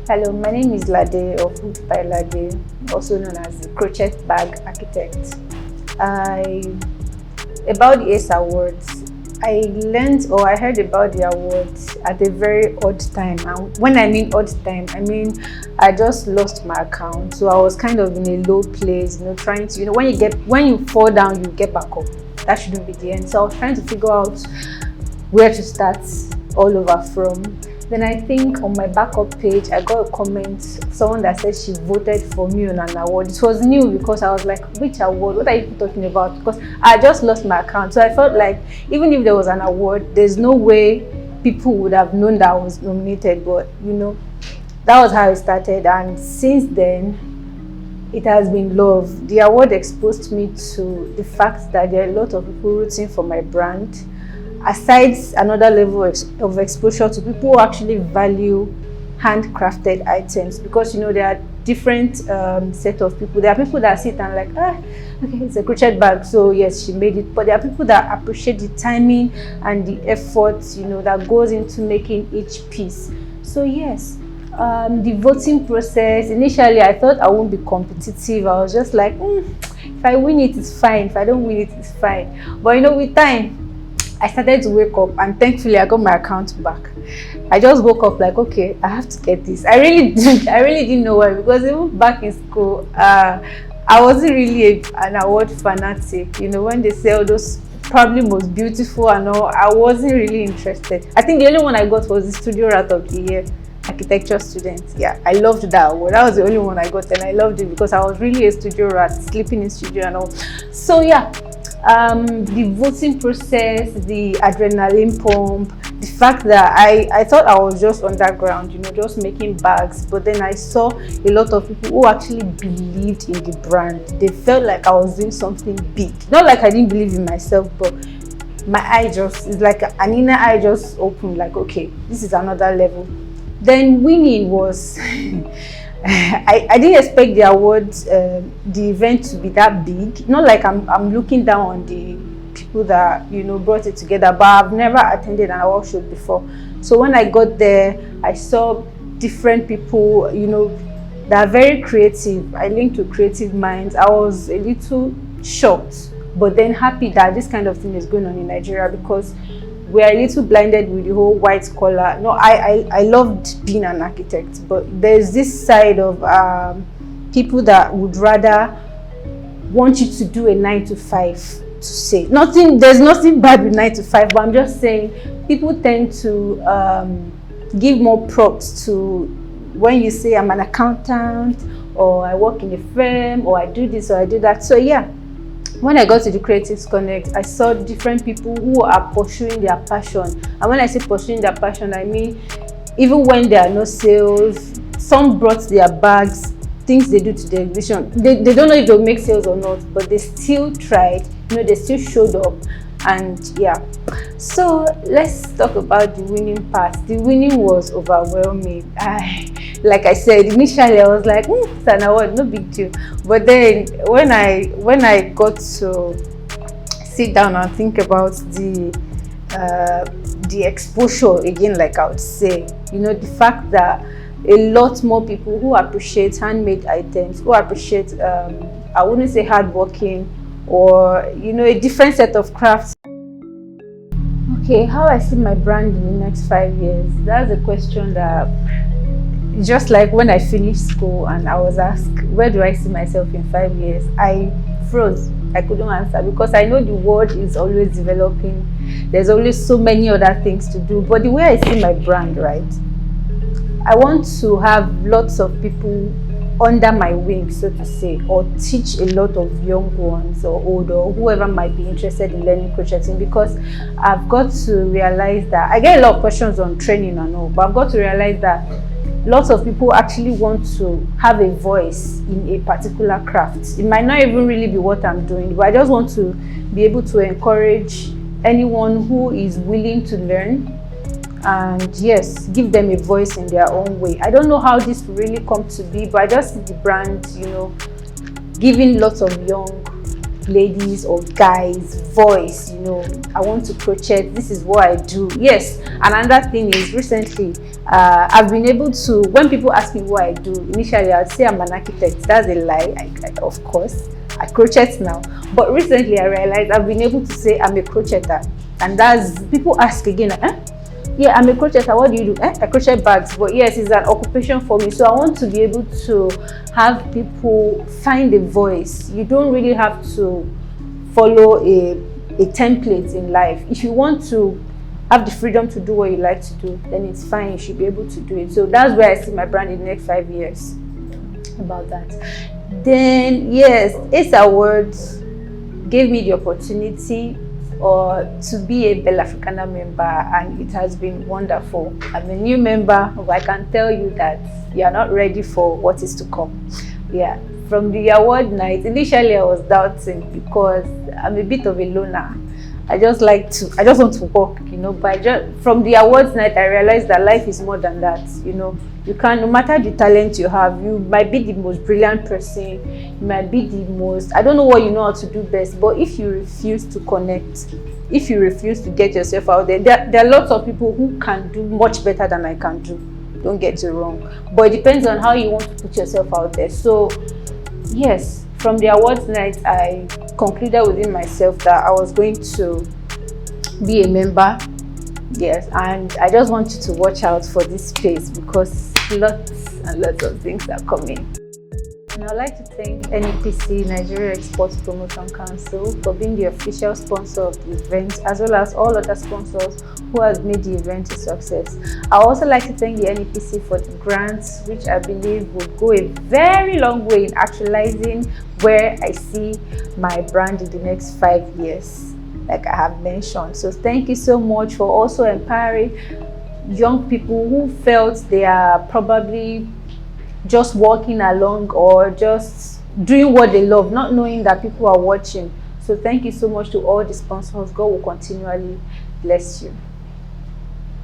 Hello, my name is Lade of Hood by Lade, also known as the Crochet Bag Architect. About the ACE Awards, I learned or I heard about the awards at a very odd time. And when I mean odd time, I mean I just lost my account. So I was kind of in a low place, trying to, when you fall down, you get back up. That shouldn't be the end. So I was trying to figure out where to start all over from. Then I think on my backup page, I got a comment, someone that said she voted for me on an award. It was new because I was like, which award? What are you talking about? Because I just lost my account. So I felt like even if there was an award, there's no way people would have known that I was nominated. But, that was how it started. And since then, it has been love. The award exposed me to the fact that there are a lot of people rooting for my brand. Aside another level of exposure to people who actually value handcrafted items, because there are different set of people. There are people that sit and like, okay, it's a crochet bag, so yes, she made it. But there are people that appreciate the timing and the effort that goes into making each piece. So yes, the voting process, initially I thought I won't be competitive. I was just like, if I win it, it's fine. If I don't win it, it's fine. But with time, I started to wake up, and thankfully I got my account back. I just woke up like, okay, I have to get this. I really didn't know why, because even back in school, I wasn't really an award fanatic. When they say all those probably most beautiful and all, I wasn't really interested. I think the only one I got was the Studio Rat of the Year architecture student. Yeah, I loved that award. That was the only one I got, and I loved it because I was really a studio rat, sleeping in studio and all. So yeah, the voting process, the adrenaline pump, the fact that I thought I was just underground, just making bags, but then I saw a lot of people who actually believed in the brand. They felt like I was doing something big. Not like I didn't believe in myself, but my eye it's like an inner eye just opened, like, okay, this is another level. Then winning was I didn't expect the awards, the event to be that big. Not like I'm looking down on the people that brought it together, but I've never attended an award show before. So when I got there, I saw different people that are very creative. I linked to creative minds. I was a little shocked, but then happy that this kind of thing is going on in Nigeria, because we are a little blinded with the whole white collar. No, I loved being an architect, but there's this side of people that would rather want you to do a 9 to 5 to say nothing. There's nothing bad with 9 to 5, but I'm just saying people tend to give more props to when you say I'm an accountant, or I work in a firm, or I do this or I do that. So yeah, when I got to the Creatives Connect, I saw different people who are pursuing their passion. And when I say pursuing their passion, I mean even when there are no sales, some brought their bags, things they do to the exhibition. They don't know if they'll make sales or not, but they still tried, they still showed up. And yeah, so let's talk about the winning part. The winning was overwhelming. Like I said, initially I was like, it's an award, no big deal. But then when I got to sit down and think about the exposure again, like I would say, the fact that a lot more people who appreciate handmade items, who appreciate I wouldn't say hardworking, or a different set of crafts. Okay, how I see my brand in the next 5 years? That's a question that, just like when I finished school and I was asked, where do I see myself in 5 years? I froze. I couldn't answer, because I know the world is always developing. There's always so many other things to do. But the way I see my brand, right, I want to have lots of people under my wing, so to say, or teach a lot of young ones or older, or whoever might be interested in learning crocheting, because I've got to realize that I get a lot of questions on training and all, but I've got to realize that lots of people actually want to have a voice in a particular craft. It might not even really be what I'm doing, but I just want to be able to encourage anyone who is willing to learn, and yes, give them a voice in their own way. I don't know how this will really come to be, but I just see the brand, giving lots of young ladies or guys voice. I want to crochet, this is what I do. Yes. And another thing is, recently I've been able to, when people ask me what I do, initially I'd say I'm an architect. That's a lie. Of course I crochet now, but recently I realized I've been able to say I'm a crocheter. And that's, people ask again, yeah, I'm a crocheter, what do you do? I crochet bags. But yes, it's an occupation for me, so I want to be able to have people find a voice. You don't really have to follow a template in life. If you want to have the freedom to do what you like to do, then it's fine, you should be able to do it. So that's where I see my brand in the next 5 years. About that. Then yes, ACE Awards gave me the opportunity to be a Bella Africana member, and it has been wonderful. I'm a new member, but I can tell you that you are not ready for what is to come. Yeah, from the award night, initially I was doubting because I'm a bit of a loner. I just want to walk, but from the awards night, I realized that life is more than that. You can, no matter the talent you have, you might be the most brilliant person, you might be the most, I don't know what you know how to do best, but if you refuse to connect, if you refuse to get yourself out there, there are lots of people who can do much better than I can do. Don't get it wrong, but it depends on how you want to put yourself out there. So yes, from the awards night, I concluded within myself that I was going to be a member. Yes, and I just want you to watch out for this space because lots and lots of things are coming. And I'd like to thank NEPC, Nigeria Exports Promotion Council, for being the official sponsor of the event, as well as all other sponsors who have made the event a success. I also like to thank the NEPC for the grants, which I believe will go a very long way in actualizing where I see my brand in the next 5 years, like I have mentioned. So thank you so much for also empowering young people who felt they are probably just walking along or just doing what they love, not knowing that people are watching. So thank you so much to all the sponsors. God will continually bless you.